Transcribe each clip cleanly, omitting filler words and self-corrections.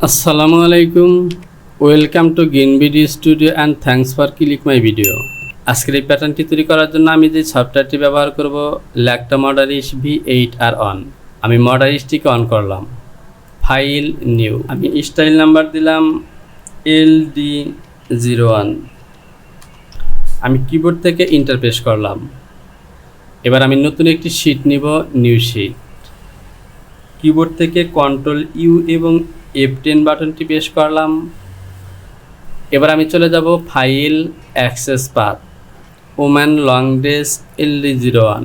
আসসালামু আলাইকুম, welcome to GreenBD studio and thanks for click my video. আজকের এই প্যাটার্নটি তৈরি করার জন্য আমি যে সফটওয়্যারটি ব্যবহার করব, ল্যাকটা মডারিশ V8R1। আমি মডারিশটিকে অন করলাম, ফাইল নিউ, আমি স্টাইল নাম্বার দিলাম LD01। আমি কিবোর্ড থেকে ইন্টারফেস করলাম। এবার আমি নতুন একটি শিট নিব, নিউ শিট। কিবোর্ড থেকে Ctrl+U এবং F10 বাটনটি প্রেস করলাম। এবার আমি চলে যাব file, access path, woman long dress LD01,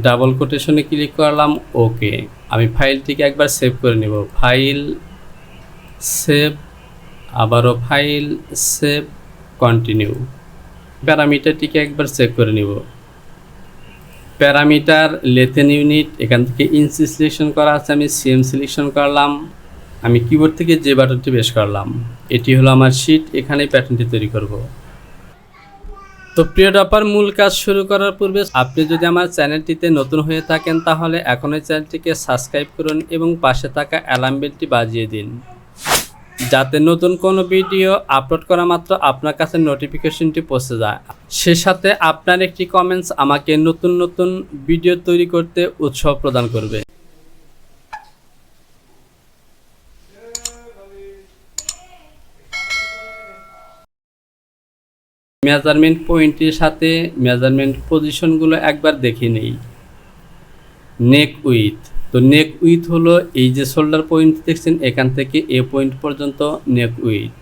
double কোটেশনে ক্লিক করলাম, ওকে। আমি ফাইলটিকে একবার সেভ করে নেব, ফাইল সেভ, আবারও ফাইল সেভ, কন্টিনিউ। প্যারামিটারটিকে একবার চেক করে নেব। প্যারামিটার লেথেন ইউনিট, এখান থেকে ইঞ্চি সিলেকশন করা আছে, আমি সিএম সিলেকশন করলাম। আমি কিবোর্ড থেকে যে বাটনটি প্রেস করলাম, এটি হলো আমার শিট, এখানে প্যাটার্নটি তৈরি করব। তো প্রিয় ডপার, মূল কাজ শুরু করার পূর্বে আপনি যদি আমার চ্যানেলটিতে নতুন হয়ে থাকেন তাহলে এখনই চ্যানেলটিকে সাবস্ক্রাইব করুন এবং পাশে থাকা অ্যালার্ম বেলটি বাজিয়ে দিন, যাতে নতুন কোনো ভিডিও আপলোড করা মাত্র আপনার কাছে নোটিফিকেশনটি পৌঁছে যায়। সে সাথে আপনার একটি কমেন্টস আমাকে নতুন নতুন ভিডিও তৈরি করতে উৎসাহ প্রদান করবে। মেজারমেন্ট পয়েন্টের সাথে মেজারমেন্ট পজিশনগুলো একবার দেখে নেই। নেক উইথ, তো নেক উইথ হলো এই যে শোল্ডার পয়েন্ট দেখছেন, এখান থেকে এ পয়েন্ট পর্যন্ত নেক উইথ।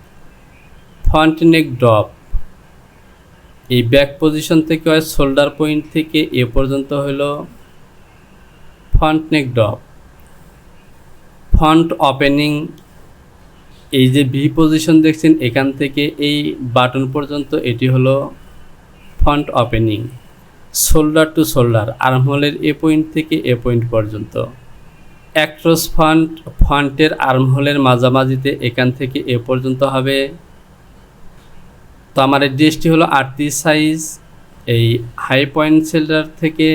ফ্রন্ট নেক ড্রপ, এই ব্যাক পজিশন থেকে হয় শোল্ডার পয়েন্ট থেকে এ পর্যন্ত হলো ফ্রন্ট নেক ড্রপ। ফ্রন্ট ওপেনিং, এই যে ভি পজিশন দেখছেন, এখান থেকে এই বাটন পর্যন্ত এটি হলো front opening. Shoulder to shoulder, আর্মহোলের এ পয়েন্ট থেকে এ পয়েন্ট পর্যন্ত। অ্যাক্রস ফ্রন্ট, ফ্রন্টের আর্মহোলের মাঝামাঝিতে এখান থেকে এ পর্যন্ত হবে। তো আমার এই ড্রেসটি হলো 38 সাইজ। এই হাই পয়েন্ট শোল্ডার থেকে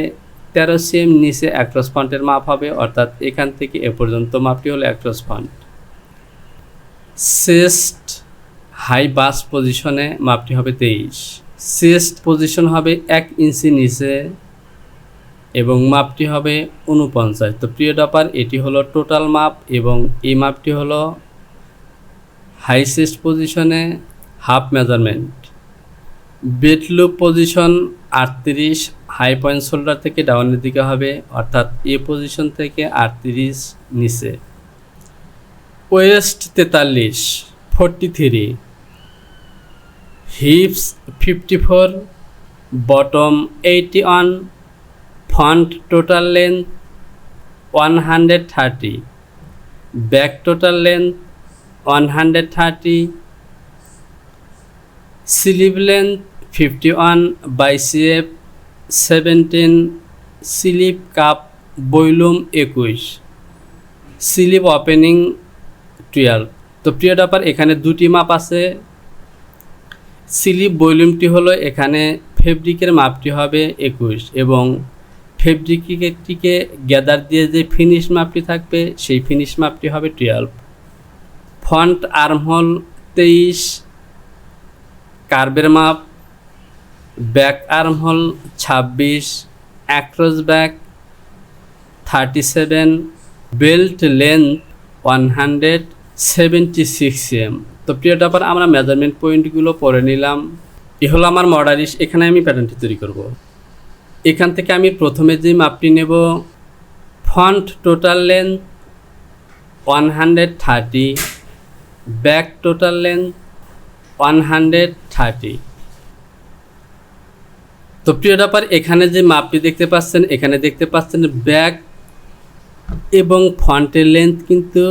13 cm নিচে অ্যাক্রস ফ্রন্টের মাপ হবে, অর্থাৎ এখান থেকে এ পর্যন্ত মাপটি হলো across front. Chest high bust পজিশনে মাপটি হবে 23। চেস্ট পজিশন হবে 1 ইঞ্চি নিচে এবং মাপটি হবে 49। তো প্রিয় ডপার, এটি হলো টোটাল মাপ এবং এই মাপটি হলো হাই চেস্ট পজিশনে half measurement. Bed loop position 38, high point shoulder থেকে ডাউনের দিকে হবে, অর্থাৎ এ পজিশন থেকে 38 নিচে। Waist 43, 43, hips 54, bottom 81, front total length 130, back total length 130, sleeve length 51 by CF 17, sleeve cup volume 21, sleeve opening 12। তো প্রিয় ডপার, এখানে দুটি মাপ আছে। স্লিভ ভলিউমটি হলো, এখানে ফেব্রিকের মাপটি হবে 21 এবং ফেব্রিকটিকে গ্যাদার দিয়ে যে ফিনিশ মাপটি থাকবে সেই ফিনিশ মাপটি হবে 12। ফ্রন্ট আর্মহোল 23, কার্ভের মাপ। Back armhole 26, across back 37, belt length 176 cm। তো প্রিয় ডপার, আমরা মেজারমেন্ট পয়েন্টগুলো পরে নিলাম। এ হলো আমার মডারিশ, এখানে আমি প্যাটার্নটি তৈরি করব। এখান থেকে আমি প্রথমে যে মাপটি নেব, front total length 130, back total length 130। তো প্রিয় ডপার, এখানে যে মাপটি দেখতে পাচ্ছেন, এখানে দেখতে পাচ্ছেন ব্যাক এবং ফ্রন্টের লেন্থ কিন্তু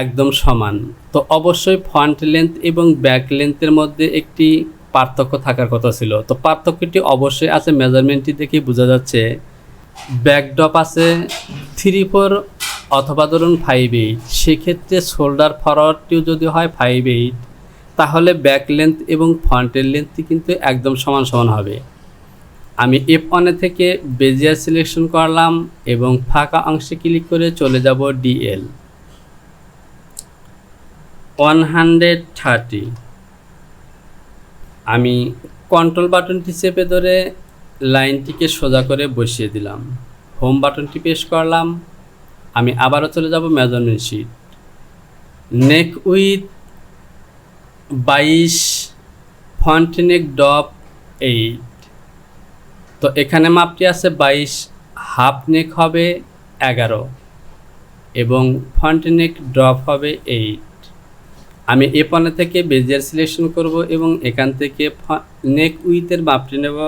একদম সমান। তো অবশ্যই ফ্রন্ট লেন্থ এবং ব্যাক লেন্থের মধ্যে একটি পার্থক্য থাকার কথা ছিল। তো পার্থক্যটি অবশ্যই আছে, মেজারমেন্টটি দেখেই বোঝা যাচ্ছে। ব্যাক ড্রপ আছে 34 অথবা ধরুন 58, সেক্ষেত্রে শোল্ডার ফরওয়ার্ডটিও যদি হয় 58, তাহলে ব্যাক লেন্থ এবং ফ্রন্টের লেন্থটি কিন্তু একদম সমান সমান হবে। আমি F1 থেকে বেজিয়ার সিলেকশন করলাম এবং ফাঁকা অংশে ক্লিক করে চলে যাব DL। 130। আমি কন্ট্রোল বাটনটি চেপে ধরে লাইনটিকে সোজা করে বসিয়ে দিলাম। হোম বাটনটি প্রেস করলাম। আমি আবারও চলে যাব measurement sheet. Neck width 22, front neck drop 8। তো এখানে মাপটি আছে 22, হাফ নেক হবে 11 এবং ফন্ট নেক ড্রপ হবে 8। আমি এ পনে থেকে বেজিয়ার সিলেকশন করব এবং এখান থেকে নেক উইথের মাপটি নেব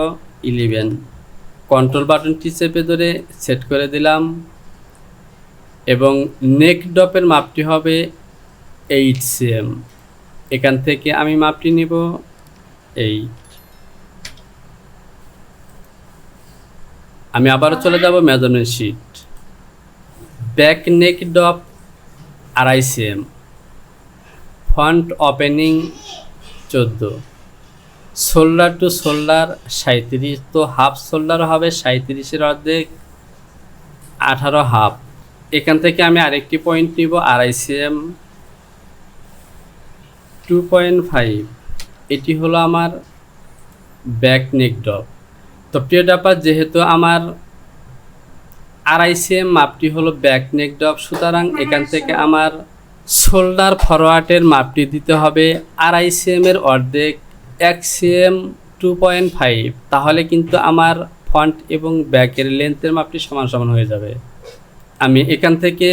11। কন্ট্রোল বাটনটি চেপে ধরে সেট করে দিলাম এবং নেক ডপের মাপটি হবে 8 cm। এখান থেকে আমি মাপটি নিব 8। আমি আবারও চলে যাব measurement sheet. Back neck drop 2.5 cm, front opening 14, shoulder to shoulder 37। তো হাফ শোল্ডার হবে 37-এর অর্ধেক 18 হাফ। এখান থেকে আমি আরেকটি পয়েন্ট নিব 2.5 cm, 2.5। এটি হলো আমার ব্যাক নেক ডপ। তো প্রিয় ডাপার, যেহেতু আমার 2.5 cm মাপটি হলো ব্যাক নেক ডপ, সুতরাং এখান থেকে আমার শোল্ডার ফরওয়ার্ডের মাপটি দিতে হবে 2.5 cm এর অর্ধেক 1 cm, 2.5। তাহলে কিন্তু আমার ফ্রন্ট এবং ব্যাকের লেন্থের মাপটি সমান সমান হয়ে যাবে। আমি এখান থেকে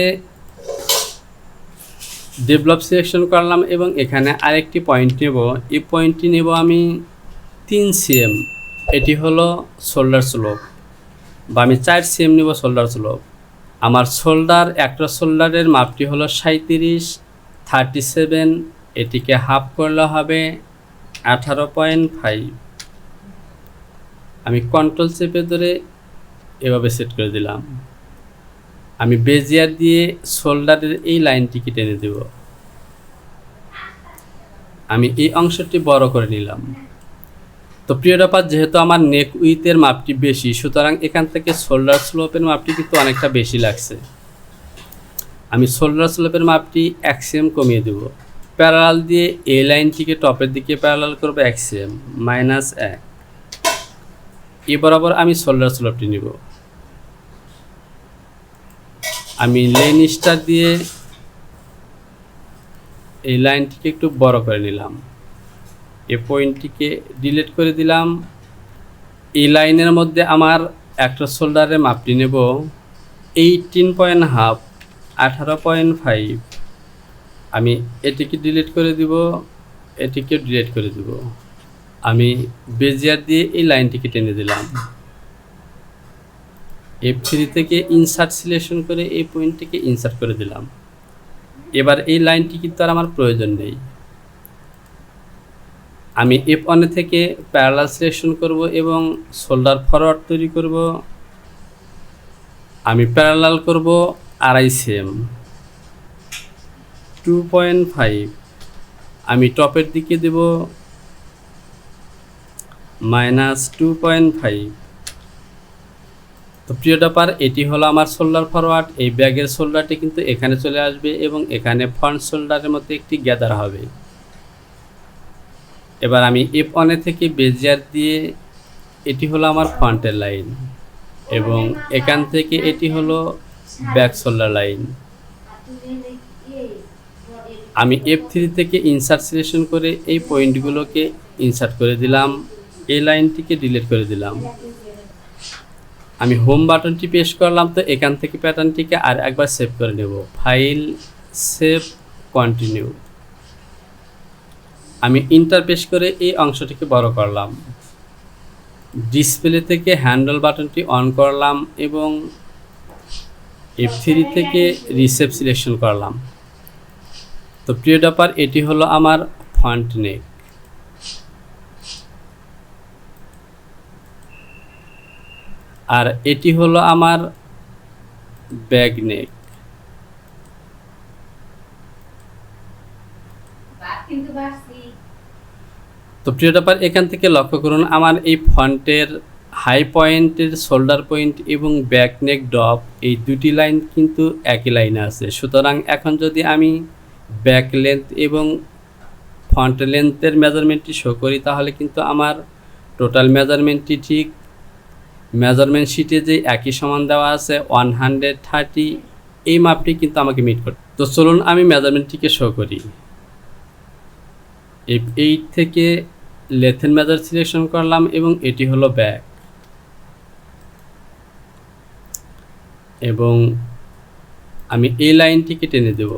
ডেভেলপ সিলেকশন করলাম এবং এখানে আরেকটি পয়েন্ট নেব। এই পয়েন্টটি নেব আমি 3 cm। এটি হলো শোল্ডার স্লোপ, বা আমি 4 cm নেব শোল্ডার স্লোপ। আমার শোল্ডার, একটা শোল্ডারের মাপটি হলো 37, 37। এটিকে হাফ করলে হবে 18.5। আমি কন্ট্রোল চেপে ধরে এভাবে সেট করে দিলাম। আমি বেজিয়ার দিয়ে শোল্ডারের এই লাইনটিকে টেনে দেব। আমি এই অংশটি বড় করে নিলাম। তো প্রিয় ডাপার, যেহেতু আমার নেক উইথের মাপটি বেশি, সুতরাং এখান থেকে শোল্ডার স্লোপের মাপটি কিন্তু অনেকটা বেশি লাগছে। আমি শোল্ডার স্লোপের মাপটি 1 cm কমিয়ে দেব। প্যারালাল দিয়ে এই লাইনটিকে টপের দিকে প্যারালাল করব 1 cm, -1। এ বরাবর আমি শোল্ডার স্লোপটি নিব। আমি লেন স্টার দিয়ে এই লাইনটিকে একটু বড় করে নিলাম। এই পয়েন্টটিকে ডিলিট করে দিলাম। এই লাইনের মধ্যে আমার একটা শোল্ডারের মাপটি নেব 18.5, 18.5। আমি এটিকে ডিলিট করে দিব, এটিকে ডিলিট করে দিব। আমি বেজিয়ার দিয়ে এই লাইনটিকে টেনে দিলাম। F3 থেকে ইনসার্ট সিলেকশন করে এই পয়েন্টটিকে ইনসার্ট করে দিলাম। এবার এই লাইনটি কিন্তু আর আমার প্রয়োজন নেই। আমি F1 থেকে প্যারালাল সিলেকশন করব এবং শোল্ডার ফরওয়ার্ড তৈরি করব। আমি প্যারালাল করব 2.5 cm, 2.5। আমি টপের দিকে দেব -2.5। তো প্রিয় ডাপার, এটি হলো আমার শোল্ডার ফরওয়ার্ড। এই ব্যাগের শোল্ডারটি কিন্তু এখানে চলে আসবে এবং এখানে ফ্রন্ট শোল্ডারের মধ্যে একটি গ্যাদার হবে। এবার আমি F1 থেকে বেজিয়ার দিয়ে, এটি হলো আমার ফ্রন্টের লাইন এবং এখান থেকে এটি হলো ব্যাক শোল্ডার লাইন। আমি F3 থেকে ইনসার্ট সিলেকশন করে এই পয়েন্টগুলোকে ইনসার্ট করে দিলাম। এই লাইনটিকে ডিলিট করে দিলাম। আমি হোম বাটনটি প্রেস করলাম। তো এখান থেকে প্যাটার্নটিকে আর একবার সেভ করে নেব। File, save, continue. আমি ইন্টার প্রেস করে এই অংশটিকে বড় করলাম। ডিসপ্লে থেকে হ্যান্ডেল বাটনটি অন করলাম এবং F3 থেকে রিসেপ সিলেকশন করলাম। তো প্রিয় ডাপার, এটি হলো আমার ফ্রন্ট নেক। আর এটি হলো আমার ব্যাক নেক। তো প্রিয় ডাপার, এখান থেকে লক্ষ্য করুন আমার এই ফ্রন্টের হাই পয়েন্টের শোল্ডার পয়েন্ট এবং ব্যাক নেক ড্রপ, এই দুটি লাইন কিন্তু একই লাইনে আছে। সুতরাং এখন যদি আমি ব্যাক লেন্থ এবং ফ্রন্ট লেন্থের মেজারমেন্টটি শো করি, তাহলে কিন্তু আমার টোটাল মেজারমেন্টটি ঠিক মেজারমেন্ট শিটে যে একই সমান দেওয়া আছে 130, এই মাপটি কিন্তু আমাকে মিট করতে। তো চলুন আমি মেজারমেন্টটিকে শো করি। এই থেকে লেন্থের মেজার সিলেকশন করলাম এবং এটি হলো ব্যাক, এবং আমি এই লাইনটিকে টেনে দেব।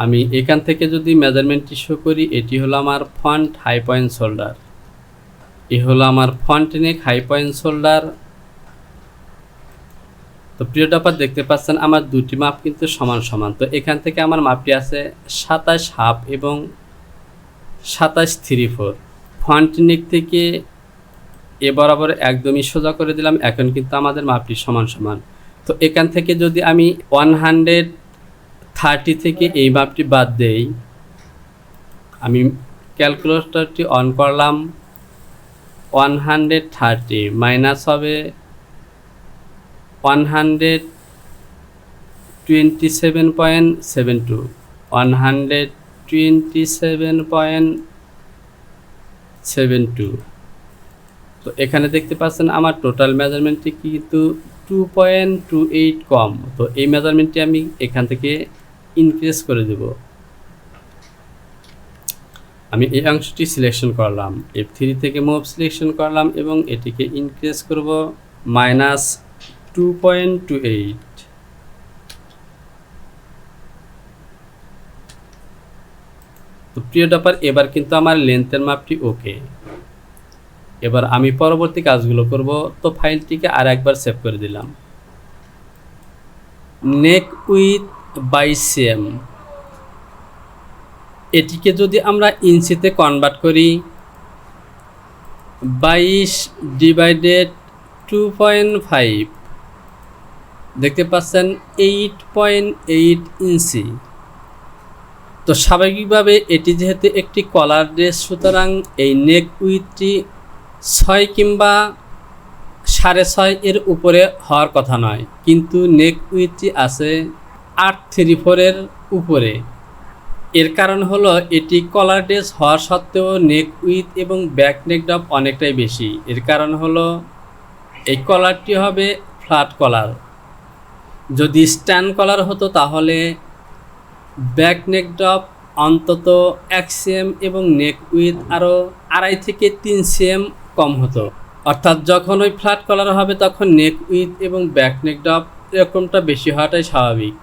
আমি এখান থেকে যদি মেজারমেন্টটি শো করি, এটি হলো আমার ফ্রন্ট হাই পয়েন্ট শোল্ডার, এ হলো আমার front neck high point shoulder. তো প্রিয় টপার দেখতে পাচ্ছেন আমার দুটি মাপ কিন্তু সমান সমান। তো এখান থেকে আমার মাপটি আছে 27.5 এবং 27.34। ফ্রন্ট নেক থেকে এ বরাবর একদমই সোজা করে দিলাম, এখন কিন্তু আমাদের মাপটি সমান সমান। তো এখান থেকে যদি আমি 130 থেকে এই মাপটি বাদ দেই, আমি ক্যালকুলেটরটি অন করলাম, 130 মাইনাস হবে 127.72, 127.72। তো এখানে দেখতে পাচ্ছেন আমার টোটাল মেজারমেন্টটি কিন্তু 2.28 কম। তো এই মেজারমেন্টটি আমি এখান থেকে ইনক্রিজ করে দেব। আমি এই অংশটি সিলেকশন করলাম, F3 থেকে মুভ সিলেকশন করলাম এবং এটিকে ইনক্রিজ করব -2.28। তো প্রিয় টপার, এবার কিন্তু আমার লেন্থের মাপটি ওকে। এবার আমি পরবর্তী কাজগুলো করব। তো ফাইলটিকে আর একবার সেভ করে দিলাম। নেক উইথ বাই সেম, এটিকে যদি আমরা ইঞ্চিতে কনভার্ট করি, 22/2.5, দেখতে পাচ্ছেন 8.8 ইঞ্চি। তো স্বাভাবিকভাবে এটি যেহেতু একটি কলার ড্রেস, সুতরাং এই নেক উইথটি 6 কিংবা 6.5 এর উপরে হওয়ার কথা নয়, কিন্তু নেক উইথটি আছে 834 এর উপরে। এর কারণ হলো এটি কলার ড্রেস হওয়ার সত্ত্বেও নেক উইথ এবং ব্যাক নেক ড্রপ অনেকটাই বেশি। এর কারণ হলো এই কলারটি হবে ফ্ল্যাট কলার। যদি স্ট্যান্ড কলার হতো তাহলে ব্যাক নেক ড্রপ অন্তত 1 cm এবং নেক উইথ আরও 2.5 থেকে 3 cm কম হতো। অর্থাৎ যখন ওই ফ্ল্যাট কলার হবে তখন নেক উইথ এবং ব্যাক নেক ড্রপ এরকমটা বেশি হওয়াটাই স্বাভাবিক।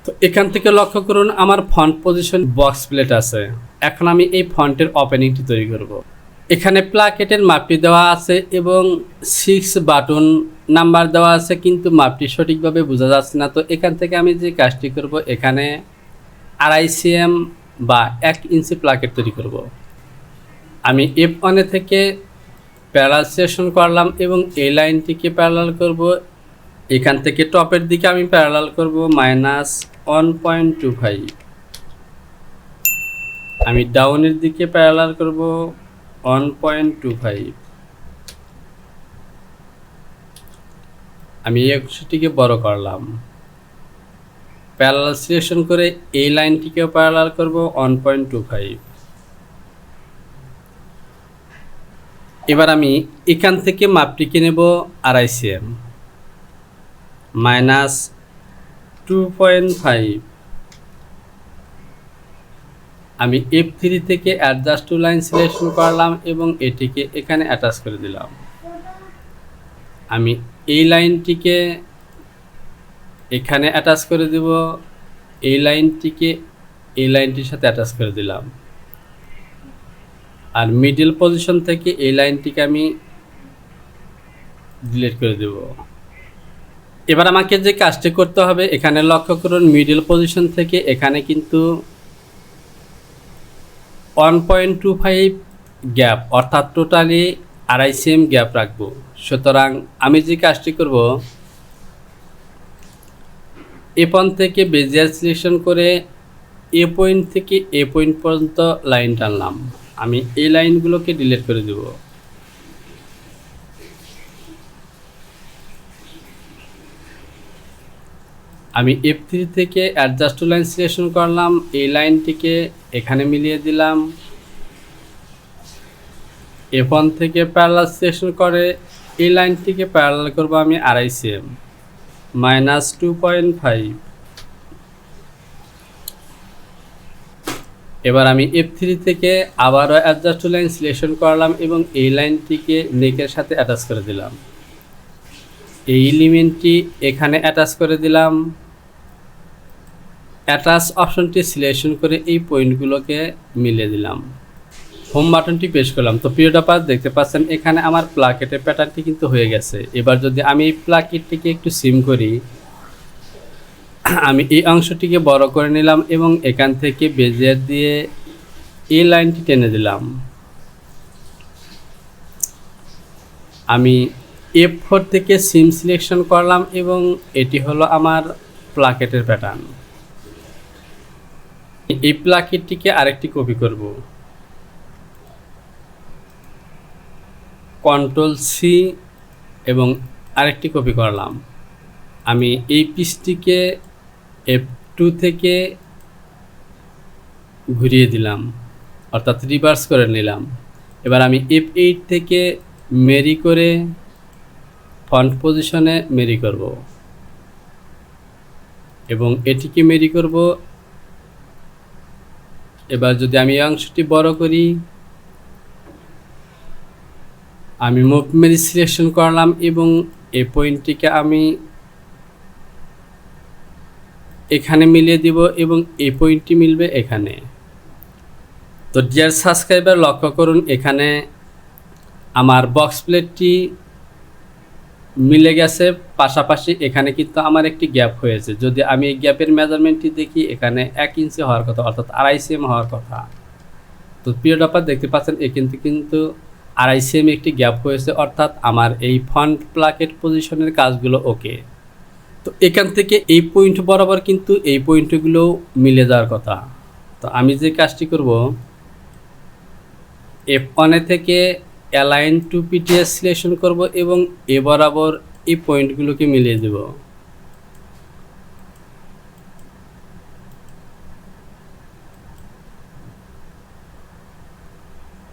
তো এখান থেকে লক্ষ্য করুন আমার ফন্ট পজিশন বক্স প্লেট আছে। এখন আমি এই ফন্টের ওপেনিংটি তৈরি করব। এখানে প্লাকেটের মাপটি দেওয়া আছে এবং 6 বাটন নাম্বার দেওয়া আছে, কিন্তু মাপটি সঠিকভাবে বোঝা যাচ্ছে না। তো এখান থেকে আমি যে কাজটি করব, এখানে 2.5 cm বা 1 ইঞ্চি প্লাকেট তৈরি করব। আমি F1 থেকে প্যারালাল সিলেকশন করলাম এবং এই লাইনটিকে প্যারালাল করব। এখান থেকে টপের দিকে আমি প্যারালাল করব -1.25। আমি ডাউনের দিকে প্যারালাল করব 1.25। আমি এই অংশটিকে বড় করলাম, প্যারালাল সিলেকশন করে এই লাইনটিকেও প্যারালাল করব 1.25। এবার আমি এখান থেকে মাপটিকে নেব 2.5 cm -2.5। আমি F3 থেকে অ্যাডজাস্ট টু লাইন সিলেকশন করলাম এবং এটিকে এখানে অ্যাটাচ করে দিলাম। আমি এই লাইনটিকে এখানে অ্যাটাচ করে দেব, এই লাইনটিকে এই লাইনটির সাথে অ্যাটাচ করে দিলাম, আর মিডল পজিশন থেকে এই লাইনটিকে আমি ডিলিট করে দেব। এবার আমাকে যে কাজটি করতে হবে, এখানে লক্ষ্য করুন মিডল পজিশন থেকে এখানে কিন্তু 1.25 গ্যাপ, অর্থাৎ টোটালি 2.5 cm গ্যাপ রাখবো। সুতরাং আমি যে কাজটি করব, F1 থেকে বেজিয়ার সিলেকশন করে এ পয়েন্ট থেকে এ পয়েন্ট পর্যন্ত লাইন টানলাম। আমি এই লাইনগুলোকে ডিলিট করে দেব। আমি F3 থেকে অ্যাডজাস্ট টু লাইন সিলেকশন করলাম, এই লাইনটিকে এখানে মিলিয়ে দিলাম। F1 থেকে প্যারালাল সিলেকশন করে এই লাইনটিকে প্যারালাল করব আমি 2.5 cm -2.5। এবার আমি F3 থেকে আবারও অ্যাডজাস্ট টু লাইন সিলেকশন করলাম এবং এই লাইনটিকে নেকের সাথে অ্যাটাচ করে দিলাম। এই এলিমেন্টটি এখানে অ্যাটাচ করে দিলাম। অ্যাটাচ অপশনটি সিলেকশন করে এই পয়েন্টগুলোকে মিলিয়ে দিলাম। হোম বাটনটি প্রেস করলাম। তো প্রিয় ডাপার দেখতে পাচ্ছেন এখানে আমার প্লাকেটের প্যাটার্নটি কিন্তু হয়ে গেছে। এবার যদি আমি এই প্লাকেটটিকে একটু সিম করি, আমি এই অংশটিকে বড় করে নিলাম এবং এখান থেকে বেজিয়ার দিয়ে এই লাইনটি টেনে দিলাম। আমি F4 থেকে সিম সিলেকশন করলাম এবং এটি হলো আমার প্লাকেটের প্যাটার্ন। এই প্লাকেটটিকে আরেকটি কপি করব, Ctrl+C এবং আরেকটি কপি করলাম। আমি এই পিসটিকে F2 থেকে ঘুরিয়ে দিলাম, অর্থাৎ রিভার্স করে নিলাম। এবার আমি F8 থেকে মেরি করে ফন্ট পজিশনে মেরি করব এবং এটিকে মেরি করব। এবার যদি আমি এই অংশটি বড় করি, আমি মুভ মেরি সিলেকশন করলাম এবং এই পয়েন্টটিকে আমি এখানে মিলিয়ে দিব এবং এই পয়েন্টটি মিলবে এখানে। তো ডিয়ার সাবস্ক্রাইবার লক্ষ্য করুন, এখানে আমার বক্স প্লেটটি মিলে গেছে, পাশাপাশি এখানে কিন্তু আমার একটি গ্যাপ হয়েছে। যদি আমি এই গ্যাপের মেজারমেন্টটি দেখি, এখানে 1 ইঞ্চি হওয়ার কথা, অর্থাৎ 2.5 cm হওয়ার কথা। তো প্রিয় ডাপার দেখতে পাচ্ছেন এ কিন্তু 2.5 cm একটি গ্যাপ হয়েছে, অর্থাৎ আমার এই ফন্ট প্লাকেট পজিশনের কাজগুলো ওকে। তো এখান থেকে এই পয়েন্ট বরাবর কিন্তু এই পয়েন্টগুলো মিলে যাওয়ার কথা। তো আমি যে কাজটি করব, F1 থেকে অ্যালাইন টু পিটিএস সিলেকশন করব এবং এ বরাবর এই পয়েন্টগুলোকে মিলিয়ে দেব।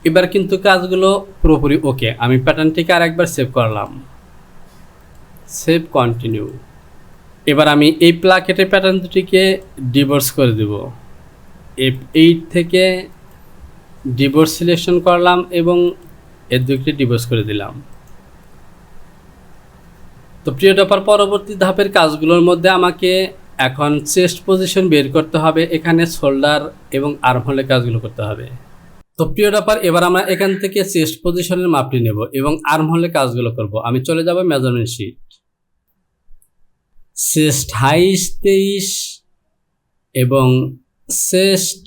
এবার কিন্তু কাজগুলো পুরোপুরি ওকে। আমি প্যাটার্নটিকে আরেকবার সেভ করলাম, সেভ কন্টিনিউ। এবার আমি এই প্লাকেটের প্যাটার্ন দুটিকে ডিভোর্স করে দেব। F8 থেকে ডিভোর্স সিলেকশন করলাম এবং এর দুটি ডিভোর্স করে দিলাম। তো প্রিয় ডাপার পরবর্তী ধাপের কাজগুলোর মধ্যে আমাকে এখন চেস্ট পজিশন বের করতে হবে, এখানে শোল্ডার এবং আর্মহোলের কাজগুলো করতে হবে। তো প্রিয় ডাপার এবার আমরা এখান থেকে চেস্ট পজিশনের মাপটি নেব এবং আর্মহোলের কাজগুলো করব। আমি চলে যাব মেজারমেন্ট শিট, চেস্ট হাইট 23 এবং চেস্ট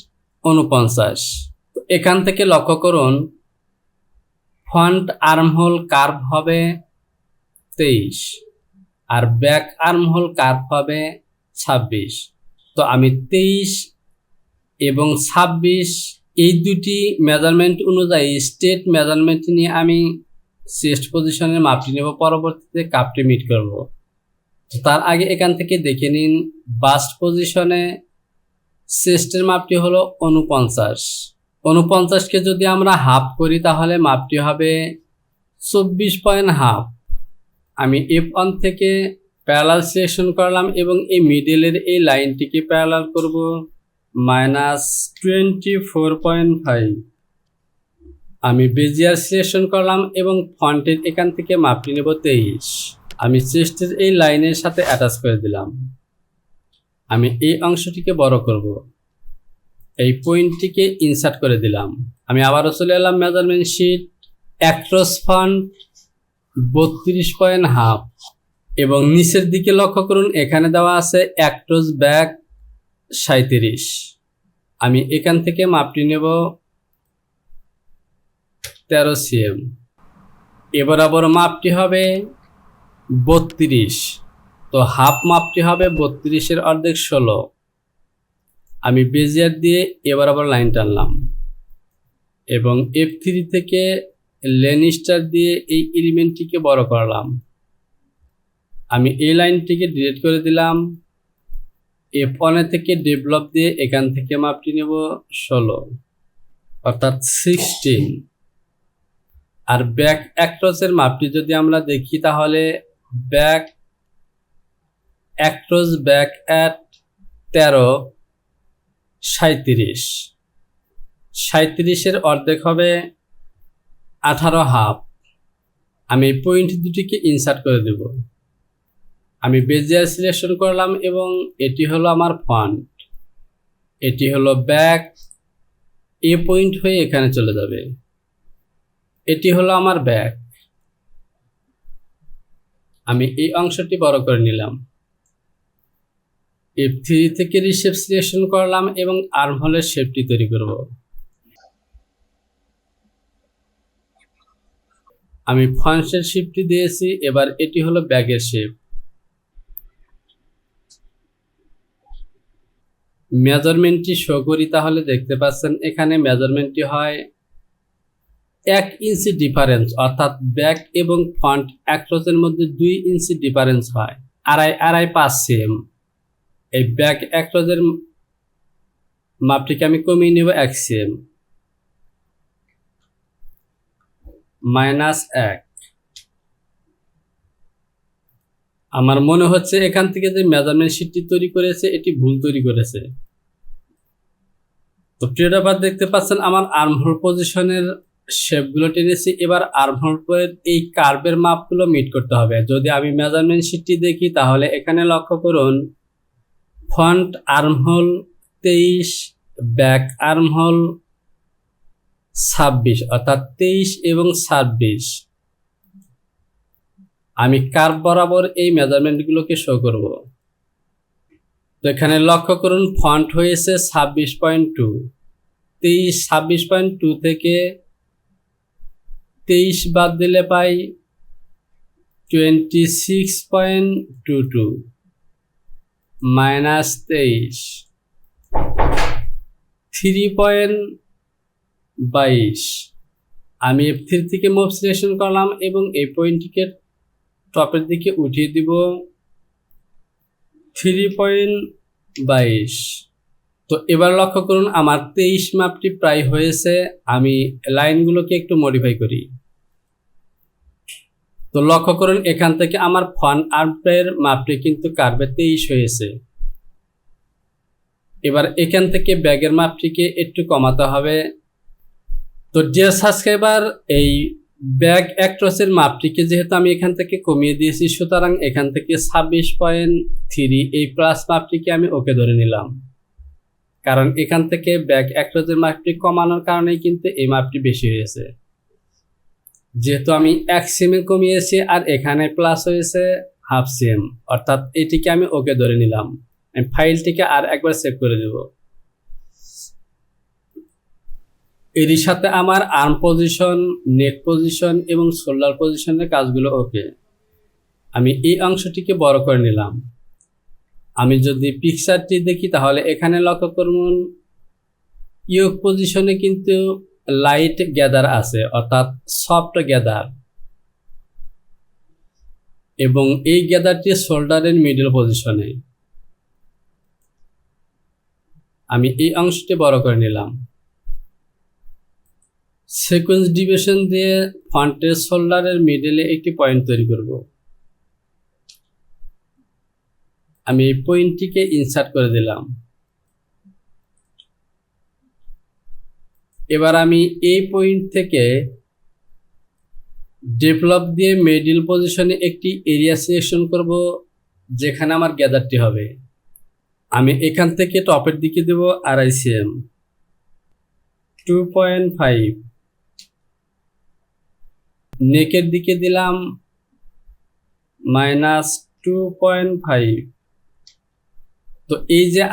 49। এখান থেকে লক্ষ্য করুন ফ্রন্ট আর্মহোল কার্ভ হবে 23 আর ব্যাক আর্মহোল কার্ভ হবে 26। তো আমি 23 এবং 26 এই দুটি মেজারমেন্ট অনুযায়ী স্ট্রেট মেজারমেন্ট নিয়ে আমি চেস্ট পজিশনের মাপটি নেব, পরবর্তীতে কাপটি মিট করব। তার আগে এখান থেকে দেখে নিন বাস্ট পজিশনে চেস্টের মাপটি হলো 49। 49কে যদি আমরা হাফ করি তাহলে মাপটি হবে 24.5। আমি F1 থেকে প্যারালাল সিলেকশন করলাম এবং এই মিডলের এই লাইনটিকে প্যারালাল করব -24.5। আমি বেজিয়ার সিলেকশন করলাম এবং ফন্টের এখান থেকে মাপটি নেব 23। আমি চেস্টের এই লাইনের সাথে অ্যাটাচ করে দিলাম। আমি এই অংশটিকে বড় করব, এই পয়েন্টটিকে ইনসার্ট করে দিলাম। আমি আবারও চলে এলাম মেজারমেন্ট শিট, অ্যাক্রস ফন্ট 32.5 এবং নিচের দিকে লক্ষ্য করুন এখানে দেওয়া আছে অ্যাক্রস ব্যাক 37। আমি এখান থেকে মাপটি নেব 13 cm। এবার আবার মাপটি হবে 32, তো হাফ মাপটি হবে 32-এর অর্ধেক 16। আমি বেজিয়ার দিয়ে এবার আবার লাইন টানলাম এবং F3 থেকে লেনিস্টার দিয়ে এই এলিমেন্টটিকে বড় করলাম। আমি এই লাইনটিকে ডিলিট করে দিলাম F1 থেকে ডেভেলপ দিয়ে এখান থেকে মাপটি নেব 16 অর্থাৎ 16। আর ব্যাক অ্যাক্রসের মাপটি যদি আমরা দেখি তাহলে ব্যাক অ্যাক্রস ব্যাক অ্যাট 13 37। 37-এর অর্ধেক হবে 18.5। আমি পয়েন্ট দুটিকে ইনসার্ট করে দেব। আমি বেজিয়ার সিলেকশন করলাম এবং এটি হলো আমার ফন্ট, এটি হলো ব্যাক, এ পয়েন্ট হয়ে এখানে চলে যাবে, এটি হলো আমার ব্যাক। আমি এই অংশটি বড় করে নিলাম। F3 থেকে রিশেপ সিলেকশন করলাম এবং আর্মহোলের শেপটি তৈরি করব। আমি ফন্টের শেপটি দিয়েছি, এবার এটি হলো ব্যাগের শেপ। মেজারমেন্টটি শো করি তাহলে দেখতে পাচ্ছেন এখানে মেজারমেন্টটি হয় 1 ইঞ্চি ডিফারেন্স, অর্থাৎ ব্যাক এবং ফন্ট অ্যাক্রসের মধ্যে 2 ইঞ্চি ডিফারেন্স হয়, 2.5 সেম। এই ব্যাক অ্যাক্রসের মাপটিকে আমি কমিয়ে নেব 1 সেম, -1। আমার মনে হচ্ছে এখান থেকে যে মেজারমেন্ট শিটটি তৈরি করেছে এটি ভুল তৈরি করেছে। তো প্রিয়বার দেখতে পাচ্ছেন আমার আর্মহোল পজিশনের শেপগুলো টেনেছি। এবার আর্মহোলের এই কার্ভের মাপগুলো মিট করতে হবে। যদি আমি মেজারমেন্ট শিটটি দেখি তাহলে এখানে লক্ষ্য করুন ফন্ট আর্মহোল 23, ব্যাক আর্মহোল 26, অর্থাৎ 23 এবং 26। আমি কার্ভ বরাবর এই মেজারমেন্টগুলোকে শো করব। তো এখানে লক্ষ্য করুন ফন্ট হয়েছে 26.2, 26.2 থেকে 23 বাদ দিলে পাই 26.22 -23, 3.22। আমি F3 থেকে মুভ সিলেকশন করলাম এবং এই পয়েন্টটিকে টপের দিকে উঠিয়ে দিব 3.22। তো এবার লক্ষ্য করুন আমার 23 মাপটি প্রায় হয়েছে। আমি লাইনগুলোকে একটু মডিফাই করি। তো লক্ষ্য করুন এখান থেকে আমার ফন্ট আর্মের মাপটি কিন্তু কার্ভে 23 হয়েছে। এবার এখান থেকে ব্যাগের মাপটিকে একটু কমাতে হবে। তো ডিয়ার সাবস্ক্রাইবার, এই ব্যাক অ্যাক্রসের মাপটিকে যেহেতু আমি এখান থেকে কমিয়ে দিয়েছি, সুতরাং এখান থেকে 26.3 এই প্লাস মাপটিকে আমি ওকে ধরে নিলাম, কারণ এখান থেকে ব্যাক অ্যাক্রসের মাপটি কমানোর কারণেই কিন্তু এই মাপটি বেশি হয়েছে। যেহেতু আমি 1 সেম কমিয়েছি আর এখানে প্লাস হয়েছে 1/2 সেম, অর্থাৎ এটিকে আমি ওকে ধরে নিলাম। আমি ফাইলটিকে আর একবার সেভ করে দেব। এরই সাথে আমার আর্ম পজিশন, নেক পজিশন এবং শোল্ডার পজিশনের কাজগুলো ওকে। আমি এই অংশটিকে বড় করে নিলাম। আমি যদি পিকচারটি দেখি তাহলে এখানে লক্ষ্য করুন ইয়োক পজিশনে কিন্তু লাইট গ্যাদার আছে, অর্থাৎ সফট গ্যাদার, এবং এই গ্যাদারটি শোল্ডারের মিডল পজিশনে। আমি এই অংশটি বড় করে নিলাম। সিকোয়েন্স ডিভিশন দিয়ে ফন্টের শোল্ডারের মিডলে একটি পয়েন্ট তৈরি করব। আমি এই পয়েন্টটিকে ইনসার্ট করে দিলাম। এবার আমি এই পয়েন্ট থেকে ডেভেলপ দিয়ে মিডল পজিশনে একটি এরিয়া সিলেকশন করব যেখানে আমার গ্যাদারটি হবে। আমি এখান থেকে টপের দিকে দেব 2.5 সেম, 2.5, নেকের দিকে দিলাম -2.5। তো এই যে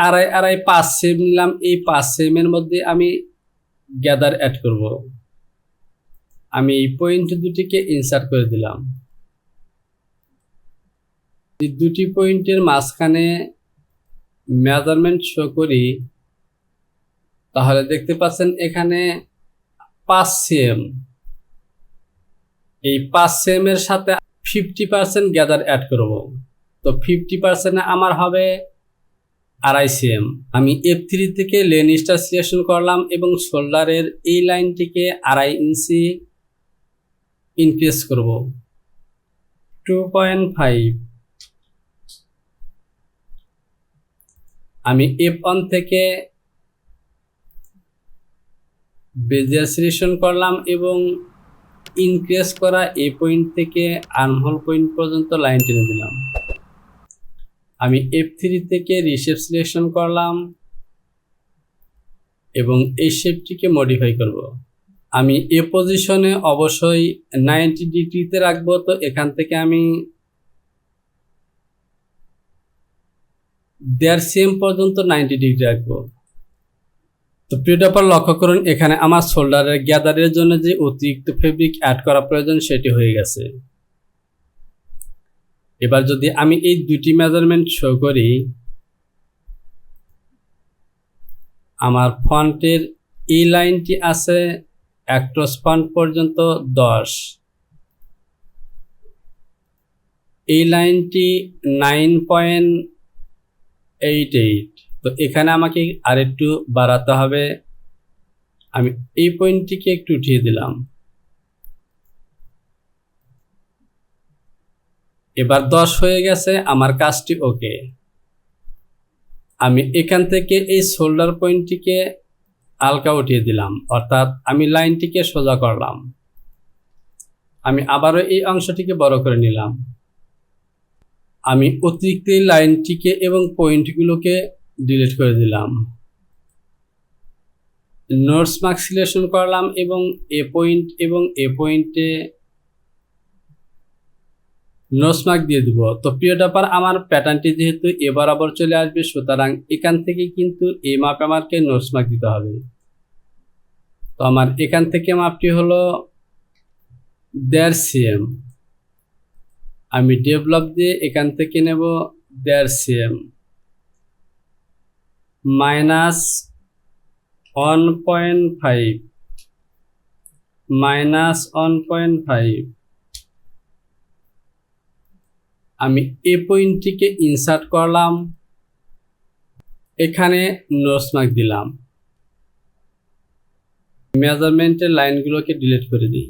5 সেম নিলাম, এই 5 সেমের মধ্যে আমি গ্যাদার অ্যাড করব। আমি এই পয়েন্ট দুটিকে ইনসার্ট করে দিলাম। এই দুটি পয়েন্টের মাঝখানে মেজারমেন্ট শো করি তাহলে দেখতে পাচ্ছেন এখানে 5 সেম। এই 5 সেমের সাথে 50% গ্যাদার অ্যাড করব। তো 50% আমার হবে 2.5 cm। আমি F3 থেকে লেন স্টার সিলেকশন করলাম এবং শোল্ডারের এই লাইনটিকে 2.5 ইঞ্চি ইনক্রিজ করব 2.5। আমি F1 থেকে বেজিয়ার সিলেকশন করলাম এবং ইনক্রিজ করা এই পয়েন্ট থেকে আর্মহোল পয়েন্ট পর্যন্ত লাইন টেনে দিলাম। আমি F3 থেকে রিশেপ সিলেকশন করলাম এবং এই শেপটিকে মডিফাই করব। আমি এ পজিশনে অবশ্যই 90 ডিগ্রিতে রাখবো, তো এখান থেকে আমি 1.5 cm পর্যন্ত 90 ডিগ্রি রাখবো। তো প্রিয়টাপার লক্ষ্য করুন, এখানে আমার শোল্ডারের গ্যাদারের জন্য যে অতিরিক্ত ফেব্রিক অ্যাড করা প্রয়োজন সেটি হয়ে গেছে। এবার যদি আমি এই দুটি মেজারমেন্ট শো করি, আমার ফন্টের এই লাইনটি আছে অ্যাক্রস ফন্ট পর্যন্ত 10, এই লাইনটি 9.88। তো এখানে আমাকে আরেকটু বাড়াতে হবে। আমি এই পয়েন্টটিকে একটু উঠিয়ে দিলাম। এবার 10 হয়ে গেছে, আমার কাজটি ওকে। আমি এখান থেকে এই শোল্ডার পয়েন্টটিকে হালকা উঠিয়ে দিলাম, অর্থাৎ আমি লাইনটিকে সোজা করলাম। আমি আবারও এই অংশটিকে বড় করে নিলাম। আমি অতিরিক্ত এই লাইনটিকে এবং পয়েন্টগুলোকে ডিলিট করে দিলাম। নোটস মার্ক সিলেকশন করলাম এবং এ পয়েন্ট এবং এ পয়েন্টে নোটস মার্ক দিয়ে দিব। তো প্রিয়টাপার আমার প্যাটার্নটি যেহেতু এ বরাবর চলে আসবে, সুতরাং এখান থেকে কিন্তু এই মাপে আমাকে নোটস মার্ক দিতে হবে। তো আমার এখান থেকে মাপটি হলো 1.5 cm। আমি ডেভেলপ দিয়ে এখান থেকে নেব 1.5 cm -1.5 আমি এই পয়েন্টটিকে ইনসার্ট করলাম, এখানে নোটস মার্ক দিলাম। মেজারমেন্টের লাইনগুলোকে ডিলিট করে দিই।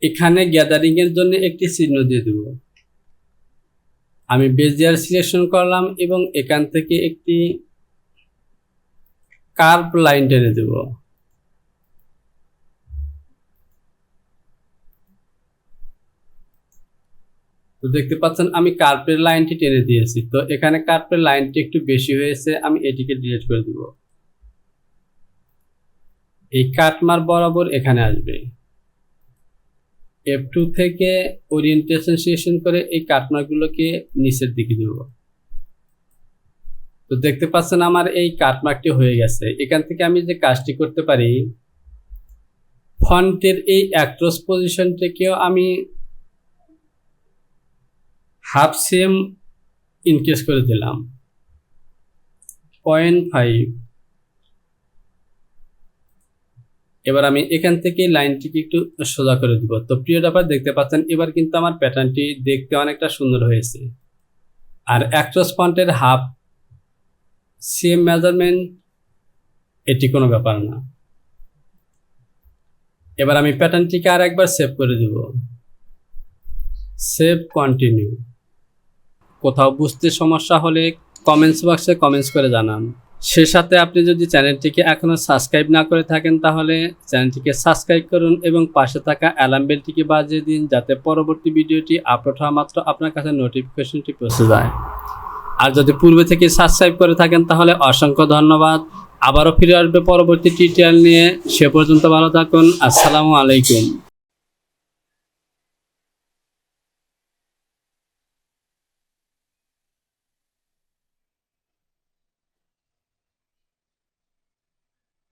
এখানে গ্যাদারিং এর জন্য একটি চিহ্ন দিয়ে দেব। আমি বেজিয়ার সিলেকশন করলাম এবং এখান থেকে একটি কার্ভ লাইন টেনে দেব। তো দেখতে পাচ্ছেন আমি কার্ভের লাইনটি টেনে দিয়েছি। তো এখানে কার্ভের লাইনটি একটু বেশি হয়েছে, আমি এটিকে ডিলিট করে দেব। এই কাটমার বরাবর এখানে আসবে। F2 থেকে ওরিয়েন্টেশন সিলেকশন করে এই কাটমার্কগুলোকে নিচের দিকে দেব। তো দেখতে পাচ্ছেন আমার এই কাটমার্কটি হয়ে গেছে। এখান থেকে আমি যে কাজটি করতে পারি, ফন্টের এই অ্যাক্রস পজিশনটাকেও আমি 1/2 cm ইনক্রিজ করে দিলাম 0.5। এবার আমি এখান থেকে লাইনটিকে একটু সোজা করে দিব। তো প্রিয়টাপার দেখতে পাচ্ছেন এবার কিন্তু আমার প্যাটার্নটি দেখতে অনেকটা সুন্দর হয়েছে। আর অ্যাক্রস ফন্টের 1/2 cm মেজারমেন্ট এটি কোনো ব্যাপার না। এবার আমি প্যাটার্নটিকে আর একবার সেভ করে দিব। Save, continue. কোথাও বুঝতে সমস্যা হলে কমেন্টস বক্সে কমেন্টস করে জানান। সে সাথে আপনি যদি চ্যানেলটিকে এখনও সাবস্ক্রাইব না করে থাকেন তাহলে চ্যানেলটিকে সাবস্ক্রাইব করুন এবং পাশে থাকা অ্যালার্ম বেলটিকে বাজিয়ে দিন, যাতে পরবর্তী ভিডিওটি আপলোড হওয়া মাত্র আপনার কাছে নোটিফিকেশনটি পৌঁছে যায়। আর যদি পূর্বে থেকে সাবস্ক্রাইব করে থাকেন তাহলে অসংখ্য ধন্যবাদ। আবারও ফিরে আসবে পরবর্তী টিউটোরিয়াল নিয়ে। সে পর্যন্ত ভালো থাকুন। আসসালামু আলাইকুম।